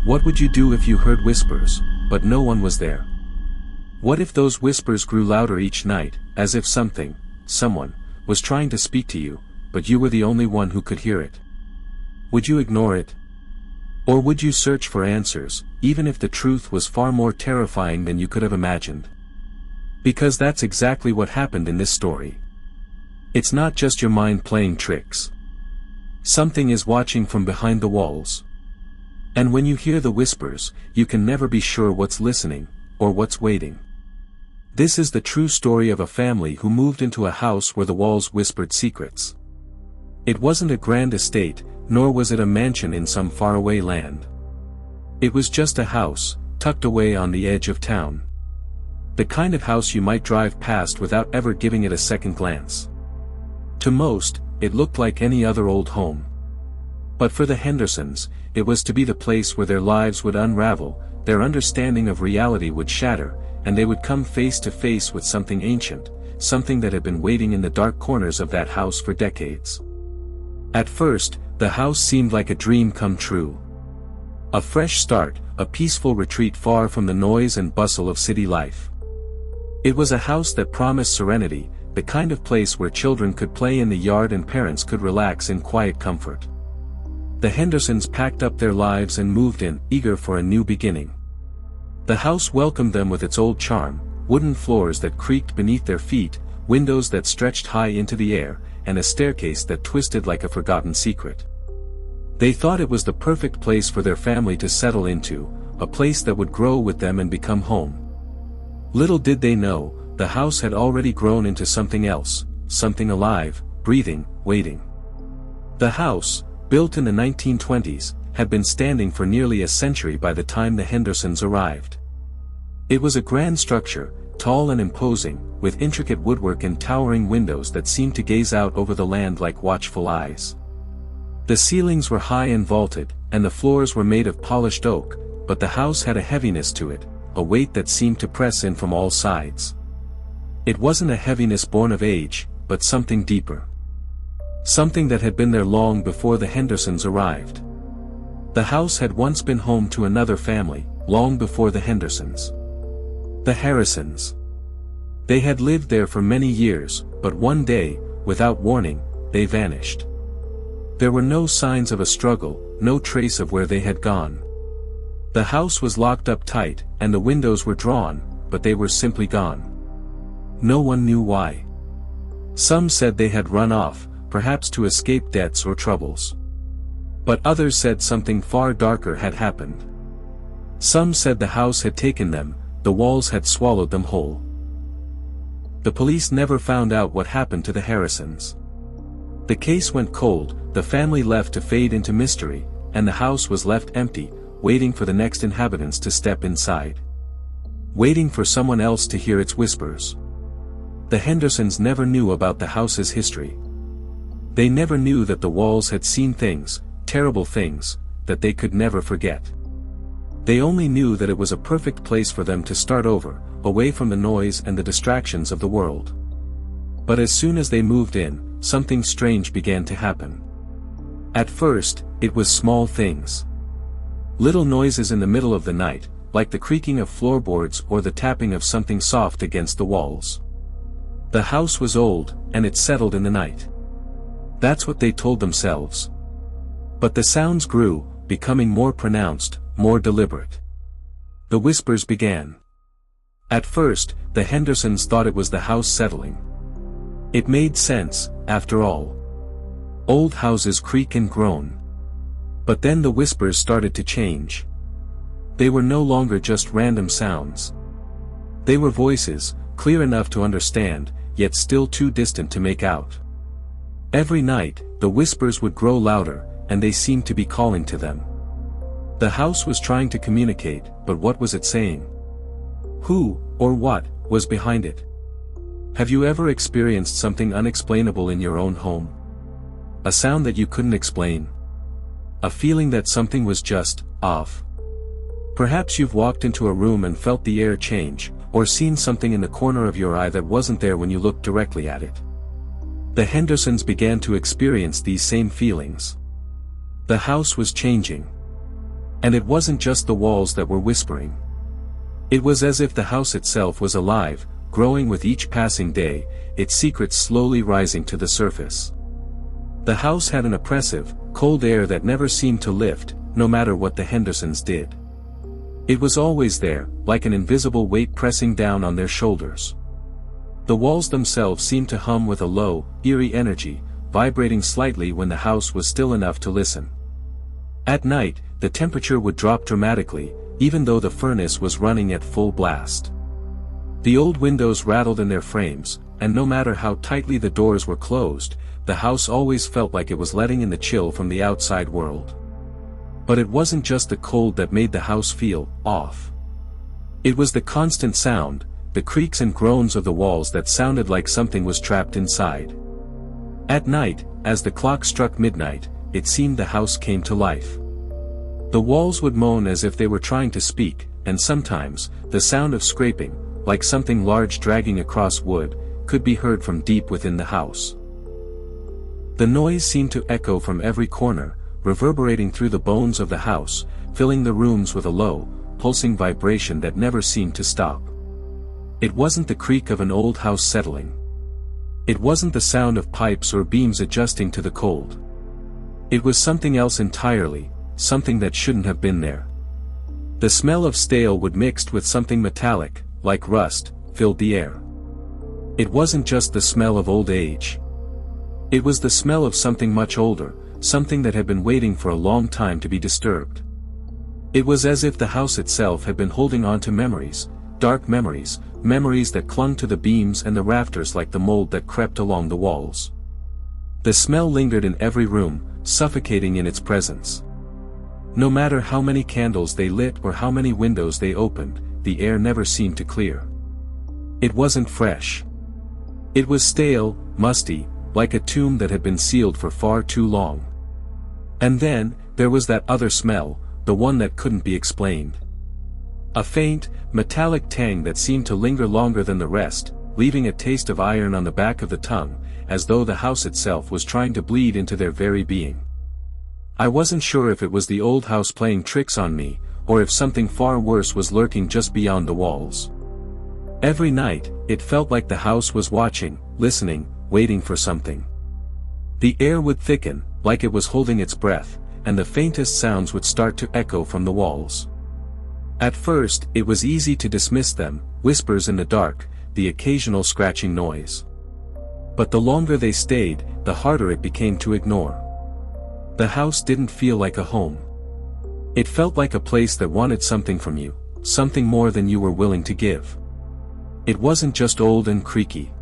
What would you do if you heard whispers, but no one was there? What if those whispers grew louder each night, as if someone, was trying to speak to you, but you were the only one who could hear it? Would you ignore it? Or would you search for answers, even if the truth was far more terrifying than you could have imagined? Because that's exactly what happened in this story. It's not just your mind playing tricks. Something is watching from behind the walls. And when you hear the whispers, you can never be sure what's listening, or what's waiting. This is the true story of a family who moved into a house where the walls whispered secrets. It wasn't a grand estate, nor was it a mansion in some faraway land. It was just a house, tucked away on the edge of town. The kind of house you might drive past without ever giving it a second glance. To most, it looked like any other old home. But for the Hendersons, it was to be the place where their lives would unravel, their understanding of reality would shatter, and they would come face to face with something ancient, something that had been waiting in the dark corners of that house for decades. At first, the house seemed like a dream come true. A fresh start, a peaceful retreat far from the noise and bustle of city life. It was a house that promised serenity, the kind of place where children could play in the yard and parents could relax in quiet comfort. The Hendersons packed up their lives and moved in, eager for a new beginning. The house welcomed them with its old charm, wooden floors that creaked beneath their feet, windows that stretched high into the air, and a staircase that twisted like a forgotten secret. They thought it was the perfect place for their family to settle into, a place that would grow with them and become home. Little did they know, the house had already grown into something else, something alive, breathing, waiting. The house, built in the 1920s, had been standing for nearly a century by the time the Hendersons arrived. It was a grand structure, tall and imposing, with intricate woodwork and towering windows that seemed to gaze out over the land like watchful eyes. The ceilings were high and vaulted, and the floors were made of polished oak, but the house had a heaviness to it, a weight that seemed to press in from all sides. It wasn't a heaviness born of age, but something deeper. Something that had been there long before the Hendersons arrived. The house had once been home to another family, long before the Hendersons. The Harrisons. They had lived there for many years, but one day, without warning, they vanished. There were no signs of a struggle, no trace of where they had gone. The house was locked up tight, and the windows were drawn, but they were simply gone. No one knew why. Some said they had run off, perhaps to escape debts or troubles. But others said something far darker had happened. Some said the house had taken them, the walls had swallowed them whole. The police never found out what happened to the Harrisons. The case went cold, the family left to fade into mystery, and the house was left empty, waiting for the next inhabitants to step inside. Waiting for someone else to hear its whispers. The Hendersons never knew about the house's history. They never knew that the walls had seen things, terrible things, that they could never forget. They only knew that it was a perfect place for them to start over, away from the noise and the distractions of the world. But as soon as they moved in, something strange began to happen. At first, it was small things. Little noises in the middle of the night, like the creaking of floorboards or the tapping of something soft against the walls. The house was old, and it settled in the night. That's what they told themselves. But the sounds grew, becoming more pronounced, more deliberate. The whispers began. At first, the Hendersons thought it was the house settling. It made sense, after all. Old houses creak and groan. But then the whispers started to change. They were no longer just random sounds. They were voices, clear enough to understand, yet still too distant to make out. Every night, the whispers would grow louder, and they seemed to be calling to them. The house was trying to communicate, but what was it saying? Who, or what, was behind it? Have you ever experienced something unexplainable in your own home? A sound that you couldn't explain? A feeling that something was just off? Perhaps you've walked into a room and felt the air change, or seen something in the corner of your eye that wasn't there when you looked directly at it. The Hendersons began to experience these same feelings. The house was changing. And it wasn't just the walls that were whispering. It was as if the house itself was alive, growing with each passing day, its secrets slowly rising to the surface. The house had an oppressive, cold air that never seemed to lift, no matter what the Hendersons did. It was always there, like an invisible weight pressing down on their shoulders. The walls themselves seemed to hum with a low, eerie energy, vibrating slightly when the house was still enough to listen. At night, the temperature would drop dramatically, even though the furnace was running at full blast. The old windows rattled in their frames, and no matter how tightly the doors were closed, the house always felt like it was letting in the chill from the outside world. But it wasn't just the cold that made the house feel off. It was the constant sound, the creaks and groans of the walls that sounded like something was trapped inside. At night, as the clock struck midnight, it seemed the house came to life. The walls would moan as if they were trying to speak, and sometimes, the sound of scraping, like something large dragging across wood, could be heard from deep within the house. The noise seemed to echo from every corner, reverberating through the bones of the house, filling the rooms with a low, pulsing vibration that never seemed to stop. It wasn't the creak of an old house settling. It wasn't the sound of pipes or beams adjusting to the cold. It was something else entirely, something that shouldn't have been there. The smell of stale wood mixed with something metallic, like rust, filled the air. It wasn't just the smell of old age. It was the smell of something much older, something that had been waiting for a long time to be disturbed. It was as if the house itself had been holding on to memories, dark memories, memories that clung to the beams and the rafters like the mold that crept along the walls. The smell lingered in every room, suffocating in its presence. No matter how many candles they lit or how many windows they opened, the air never seemed to clear. It wasn't fresh. It was stale, musty, like a tomb that had been sealed for far too long. And then, there was that other smell, the one that couldn't be explained. A faint, metallic tang that seemed to linger longer than the rest, leaving a taste of iron on the back of the tongue, as though the house itself was trying to bleed into their very being. I wasn't sure if it was the old house playing tricks on me, or if something far worse was lurking just beyond the walls. Every night, it felt like the house was watching, listening, waiting for something. The air would thicken, like it was holding its breath, and the faintest sounds would start to echo from the walls. At first, it was easy to dismiss them, whispers in the dark, the occasional scratching noise. But the longer they stayed, the harder it became to ignore. The house didn't feel like a home. It felt like a place that wanted something from you, something more than you were willing to give. It wasn't just old and creaky.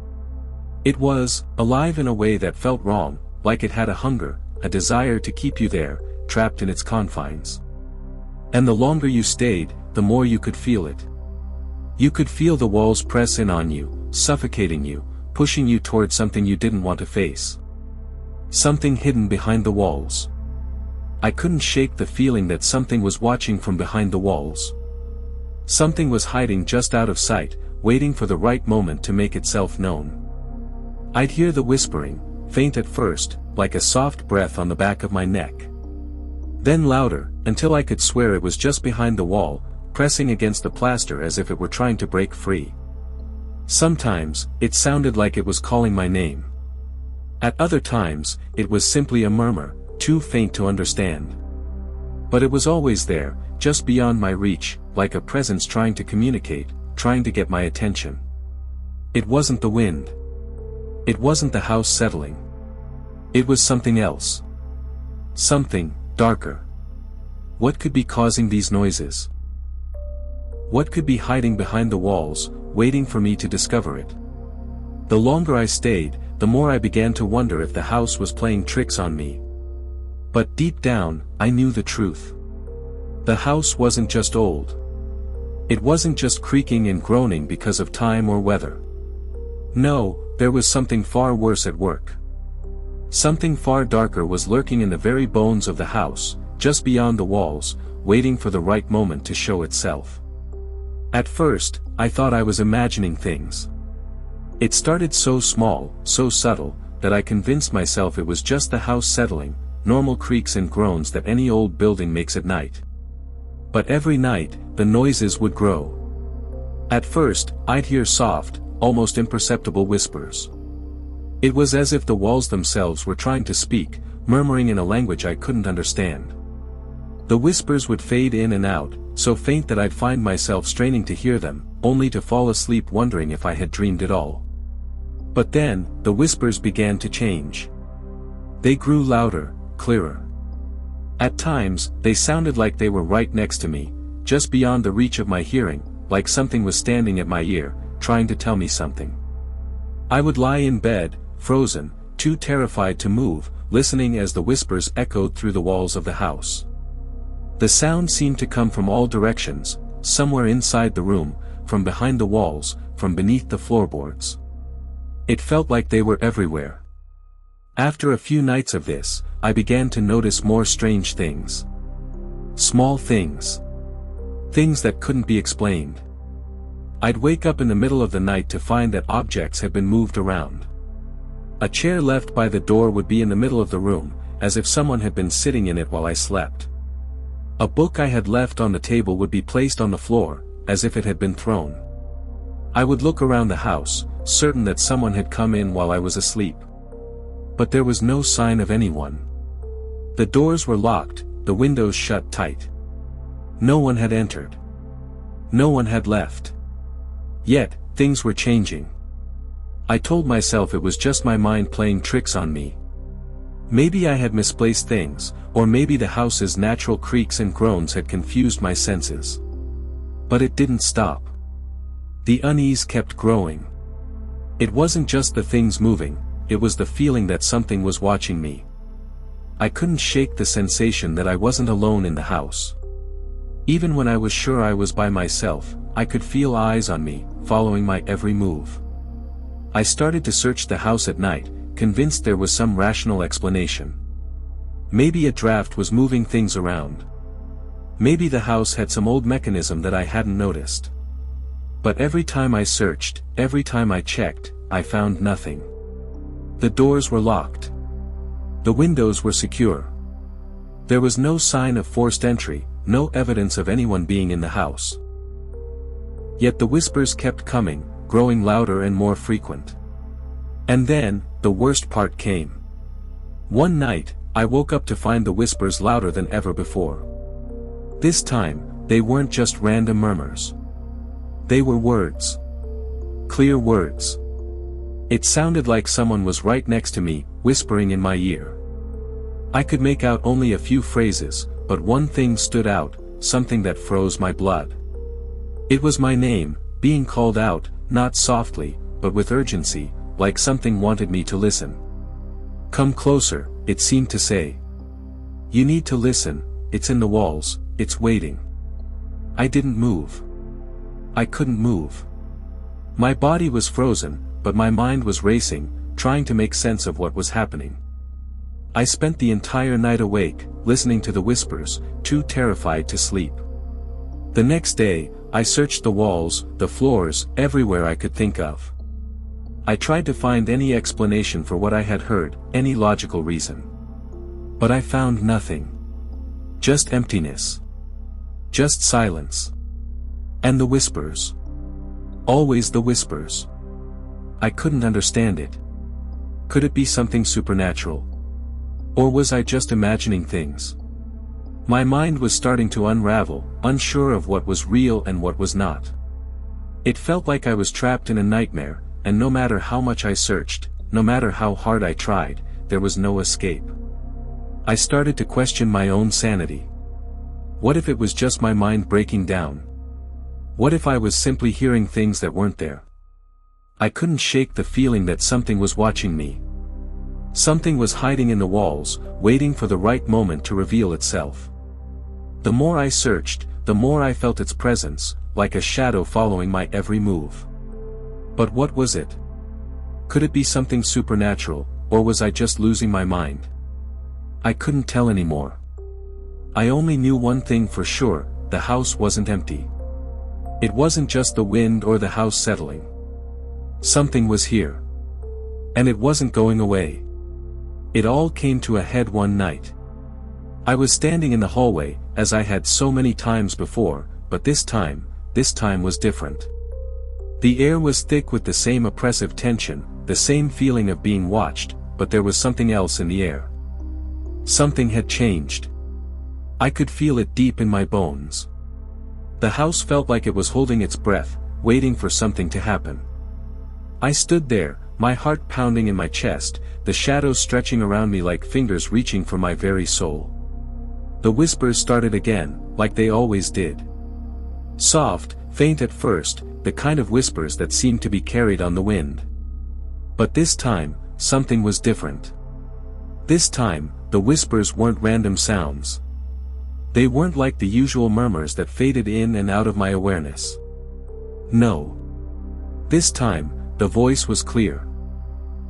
It was alive in a way that felt wrong, like it had a hunger, a desire to keep you there, trapped in its confines. And the longer you stayed, the more you could feel it. You could feel the walls press in on you, suffocating you, pushing you towards something you didn't want to face. Something hidden behind the walls. I couldn't shake the feeling that something was watching from behind the walls. Something was hiding just out of sight, waiting for the right moment to make itself known. I'd hear the whispering, faint at first, like a soft breath on the back of my neck. Then louder, until I could swear it was just behind the wall, pressing against the plaster as if it were trying to break free. Sometimes, it sounded like it was calling my name. At other times, it was simply a murmur, too faint to understand. But it was always there, just beyond my reach, like a presence trying to communicate, trying to get my attention. It wasn't the wind. It wasn't the house settling. It was something else. Something darker. What could be causing these noises? What could be hiding behind the walls, waiting for me to discover it? The longer I stayed, the more I began to wonder if the house was playing tricks on me. But deep down, I knew the truth. The house wasn't just old. It wasn't just creaking and groaning because of time or weather. No, there was something far worse at work. Something far darker was lurking in the very bones of the house, just beyond the walls, waiting for the right moment to show itself. At first, I thought I was imagining things. It started so small, so subtle, that I convinced myself it was just the house settling, normal creaks and groans that any old building makes at night. But every night, the noises would grow. At first, I'd hear soft, almost imperceptible whispers. It was as if the walls themselves were trying to speak, murmuring in a language I couldn't understand. The whispers would fade in and out, so faint that I'd find myself straining to hear them, only to fall asleep wondering if I had dreamed it all. But then, the whispers began to change. They grew louder, clearer. At times, they sounded like they were right next to me, just beyond the reach of my hearing, like something was standing at my ear, trying to tell me something. I would lie in bed, frozen, too terrified to move, listening as the whispers echoed through the walls of the house. The sound seemed to come from all directions, somewhere inside the room, from behind the walls, from beneath the floorboards. It felt like they were everywhere. After a few nights of this, I began to notice more strange things. Small things. Things that couldn't be explained. I'd wake up in the middle of the night to find that objects had been moved around. A chair left by the door would be in the middle of the room, as if someone had been sitting in it while I slept. A book I had left on the table would be placed on the floor, as if it had been thrown. I would look around the house, certain that someone had come in while I was asleep. But there was no sign of anyone. The doors were locked, the windows shut tight. No one had entered. No one had left. Yet, things were changing. I told myself it was just my mind playing tricks on me. Maybe I had misplaced things, or maybe the house's natural creaks and groans had confused my senses. But it didn't stop. The unease kept growing. It wasn't just the things moving, it was the feeling that something was watching me. I couldn't shake the sensation that I wasn't alone in the house. Even when I was sure I was by myself, I could feel eyes on me, following my every move. I started to search the house at night, convinced there was some rational explanation. Maybe a draft was moving things around. Maybe the house had some old mechanism that I hadn't noticed. But every time I searched, every time I checked, I found nothing. The doors were locked. The windows were secure. There was no sign of forced entry, no evidence of anyone being in the house. Yet the whispers kept coming, growing louder and more frequent. And then, the worst part came. One night, I woke up to find the whispers louder than ever before. This time, they weren't just random murmurs. They were words. Clear words. It sounded like someone was right next to me, whispering in my ear. I could make out only a few phrases, but one thing stood out, something that froze my blood. It was my name, being called out, not softly, but with urgency, like something wanted me to listen. Come closer, it seemed to say. You need to listen, it's in the walls, it's waiting. I didn't move. I couldn't move. My body was frozen, but my mind was racing, trying to make sense of what was happening. I spent the entire night awake, listening to the whispers, too terrified to sleep. The next day, I searched the walls, the floors, everywhere I could think of. I tried to find any explanation for what I had heard, any logical reason. But I found nothing. Just emptiness. Just silence. And the whispers. Always the whispers. I couldn't understand it. Could it be something supernatural? Or was I just imagining things? My mind was starting to unravel, unsure of what was real and what was not. It felt like I was trapped in a nightmare, and no matter how much I searched, no matter how hard I tried, there was no escape. I started to question my own sanity. What if it was just my mind breaking down? What if I was simply hearing things that weren't there? I couldn't shake the feeling that something was watching me. Something was hiding in the walls, waiting for the right moment to reveal itself. The more I searched, the more I felt its presence, like a shadow following my every move. But what was it? Could it be something supernatural, or was I just losing my mind? I couldn't tell anymore. I only knew one thing for sure, the house wasn't empty. It wasn't just the wind or the house settling. Something was here. And it wasn't going away. It all came to a head one night. I was standing in the hallway, as I had so many times before, but this time was different. The air was thick with the same oppressive tension, the same feeling of being watched, but there was something else in the air. Something had changed. I could feel it deep in my bones. The house felt like it was holding its breath, waiting for something to happen. I stood there, my heart pounding in my chest, the shadows stretching around me like fingers reaching for my very soul. The whispers started again, like they always did. Soft, faint at first, the kind of whispers that seemed to be carried on the wind. But this time, something was different. This time, the whispers weren't random sounds. They weren't like the usual murmurs that faded in and out of my awareness. No. This time, the voice was clear.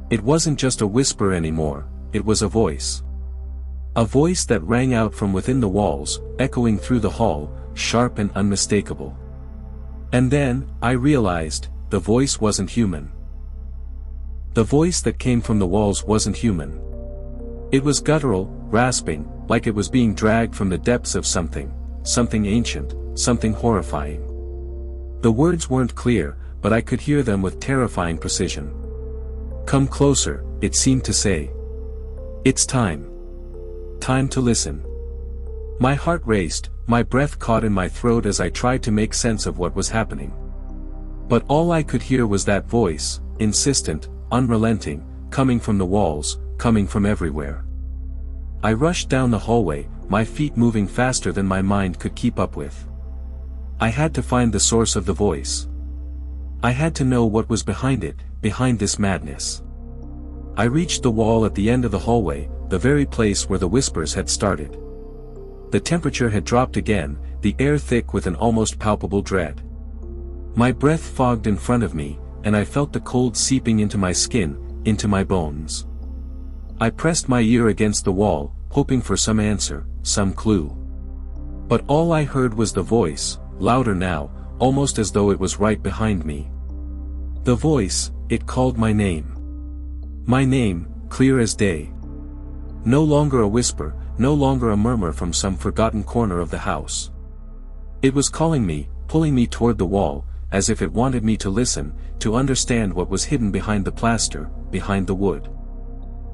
It wasn't just a whisper anymore, it was a voice. A voice that rang out from within the walls, echoing through the hall, sharp and unmistakable. And then, I realized, the voice wasn't human. The voice that came from the walls wasn't human. It was guttural, rasping, like it was being dragged from the depths of something ancient, something horrifying. The words weren't clear, but I could hear them with terrifying precision. "Come closer," it seemed to say. "It's time. Time to listen." My heart raced, my breath caught in my throat as I tried to make sense of what was happening. But all I could hear was that voice, insistent, unrelenting, coming from the walls, coming from everywhere. I rushed down the hallway, my feet moving faster than my mind could keep up with. I had to find the source of the voice. I had to know what was behind it, behind this madness. I reached the wall at the end of the hallway, the very place where the whispers had started. The temperature had dropped again, the air thick with an almost palpable dread. My breath fogged in front of me, and I felt the cold seeping into my skin, into my bones. I pressed my ear against the wall, hoping for some answer, some clue. But all I heard was the voice, louder now, almost as though it was right behind me. The voice, it called my name. My name, clear as day. No longer a whisper, no longer a murmur from some forgotten corner of the house. It was calling me, pulling me toward the wall, as if it wanted me to listen, to understand what was hidden behind the plaster, behind the wood.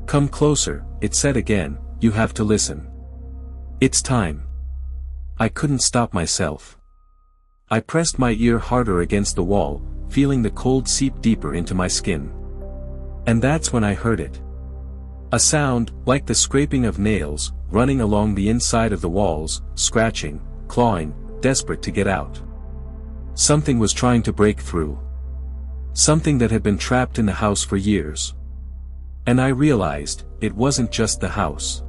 "Come closer," it said again, "you have to listen. It's time." I couldn't stop myself. I pressed my ear harder against the wall, feeling the cold seep deeper into my skin. And that's when I heard it. A sound, like the scraping of nails, running along the inside of the walls, scratching, clawing, desperate to get out. Something was trying to break through. Something that had been trapped in the house for years. And I realized, it wasn't just the house.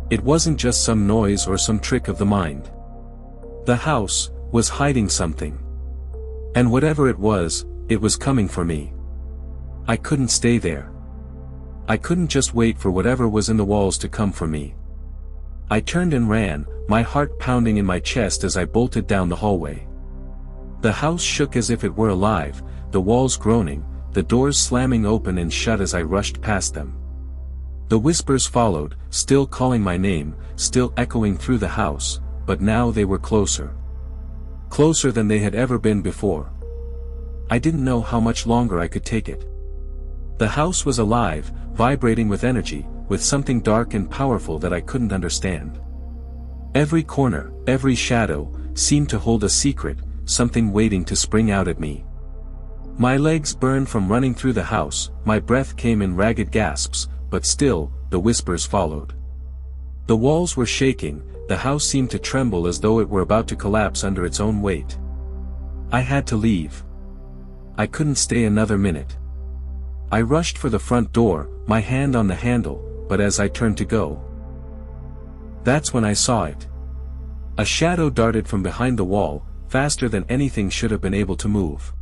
It wasn't just some noise or some trick of the mind. The house was hiding something. And whatever it was coming for me. I couldn't stay there. I couldn't just wait for whatever was in the walls to come for me. I turned and ran, my heart pounding in my chest as I bolted down the hallway. The house shook as if it were alive, the walls groaning, the doors slamming open and shut as I rushed past them. The whispers followed, still calling my name, still echoing through the house, but now they were closer. Closer than they had ever been before. I didn't know how much longer I could take it. The house was alive, vibrating with energy, with something dark and powerful that I couldn't understand. Every corner, every shadow, seemed to hold a secret, something waiting to spring out at me. My legs burned from running through the house, my breath came in ragged gasps, but still, the whispers followed. The walls were shaking, the house seemed to tremble as though it were about to collapse under its own weight. I had to leave. I couldn't stay another minute. I rushed for the front door, my hand on the handle, but as I turned to go, that's when I saw it. A shadow darted from behind the wall, faster than anything should have been able to move.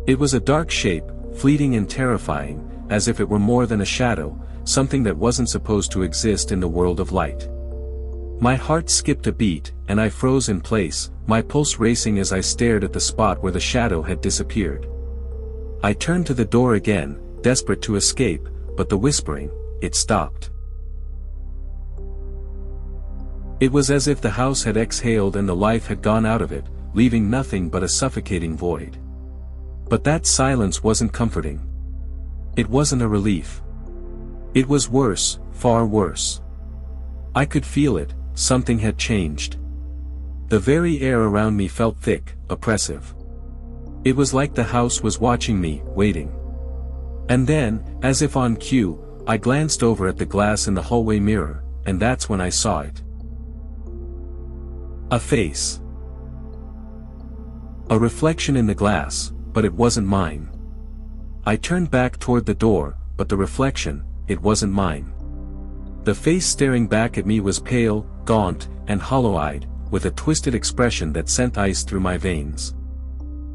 It was a dark shape, fleeting and terrifying, as if it were more than a shadow, something that wasn't supposed to exist in the world of light. My heart skipped a beat, and I froze in place, my pulse racing as I stared at the spot where the shadow had disappeared. I turned to the door again, desperate to escape, but the whispering, it stopped. It was as if the house had exhaled and the life had gone out of it, leaving nothing but a suffocating void. But that silence wasn't comforting. It wasn't a relief. It was worse, far worse. I could feel it, something had changed. The very air around me felt thick, oppressive. It was like the house was watching me, waiting. And then, as if on cue, I glanced over at the glass in the hallway mirror, and that's when I saw it. A face. A reflection in the glass, but it wasn't mine. I turned back toward the door, but the reflection, it wasn't mine. The face staring back at me was pale, gaunt, and hollow-eyed, with a twisted expression that sent ice through my veins.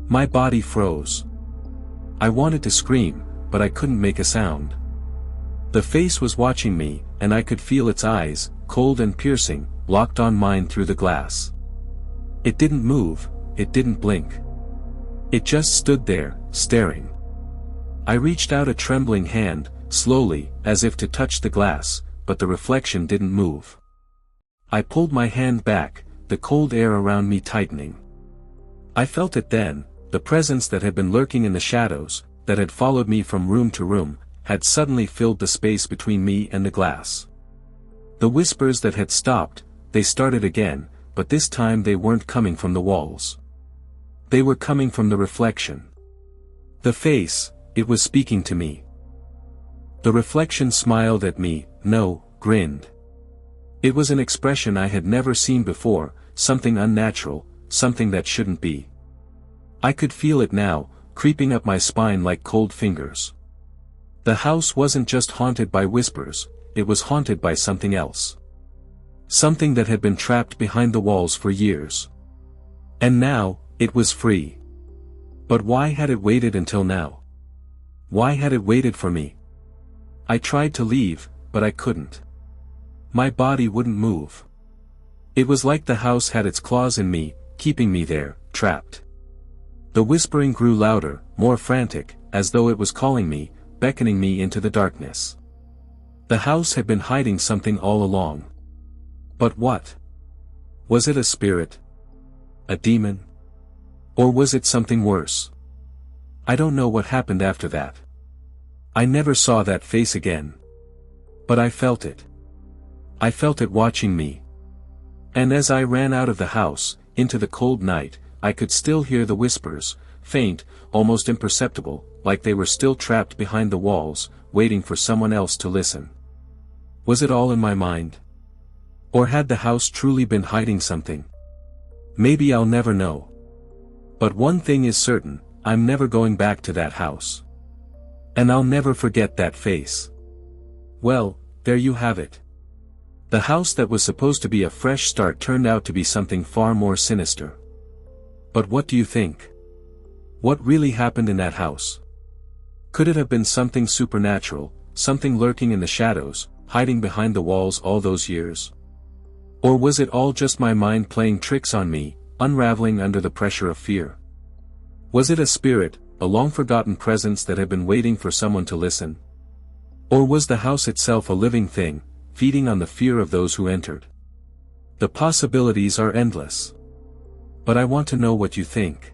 My body froze. I wanted to scream, but I couldn't make a sound. The face was watching me, and I could feel its eyes, cold and piercing, locked on mine through the glass. It didn't move, it didn't blink. It just stood there, staring. I reached out a trembling hand, slowly, as if to touch the glass, but the reflection didn't move. I pulled my hand back, the cold air around me tightening. I felt it then, the presence that had been lurking in the shadows, that had followed me from room to room, had suddenly filled the space between me and the glass. The whispers that had stopped, they started again, but this time they weren't coming from the walls. They were coming from the reflection. The face, it was speaking to me. The reflection smiled at me, no, grinned. It was an expression I had never seen before, something unnatural, something that shouldn't be. I could feel it now, creeping up my spine like cold fingers. The house wasn't just haunted by whispers, it was haunted by something else. Something that had been trapped behind the walls for years. And now, it was free. But why had it waited until now? Why had it waited for me? I tried to leave, but I couldn't. My body wouldn't move. It was like the house had its claws in me, keeping me there, trapped. The whispering grew louder, more frantic, as though it was calling me, beckoning me into the darkness. The house had been hiding something all along. But what? Was it a spirit? A demon? Or was it something worse? I don't know what happened after that. I never saw that face again. But I felt it. I felt it watching me. And as I ran out of the house, into the cold night, I could still hear the whispers, faint, almost imperceptible, like they were still trapped behind the walls, waiting for someone else to listen. Was it all in my mind? Or had the house truly been hiding something? Maybe I'll never know. But one thing is certain, I'm never going back to that house. And I'll never forget that face. Well, there you have it. The house that was supposed to be a fresh start turned out to be something far more sinister. But what do you think? What really happened in that house? Could it have been something supernatural, something lurking in the shadows, hiding behind the walls all those years? Or was it all just my mind playing tricks on me, unraveling under the pressure of fear? Was it a spirit, a long-forgotten presence that had been waiting for someone to listen? Or was the house itself a living thing, feeding on the fear of those who entered? The possibilities are endless. But I want to know what you think.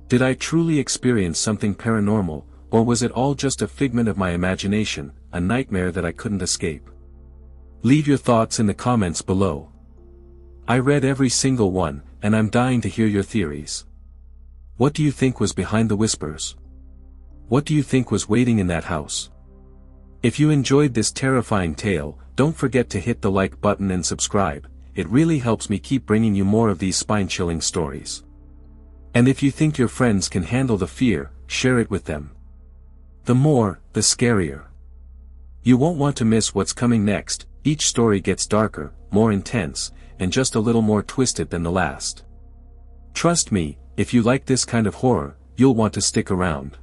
Did I truly experience something paranormal, or was it all just a figment of my imagination, a nightmare that I couldn't escape? Leave your thoughts in the comments below. I read every single one, and I'm dying to hear your theories. What do you think was behind the whispers? What do you think was waiting in that house? If you enjoyed this terrifying tale, don't forget to hit the like button and subscribe. It really helps me keep bringing you more of these spine-chilling stories. And if you think your friends can handle the fear, share it with them. The more, the scarier. You won't want to miss what's coming next. Each story gets darker, more intense, and just a little more twisted than the last. Trust me, if you like this kind of horror, you'll want to stick around.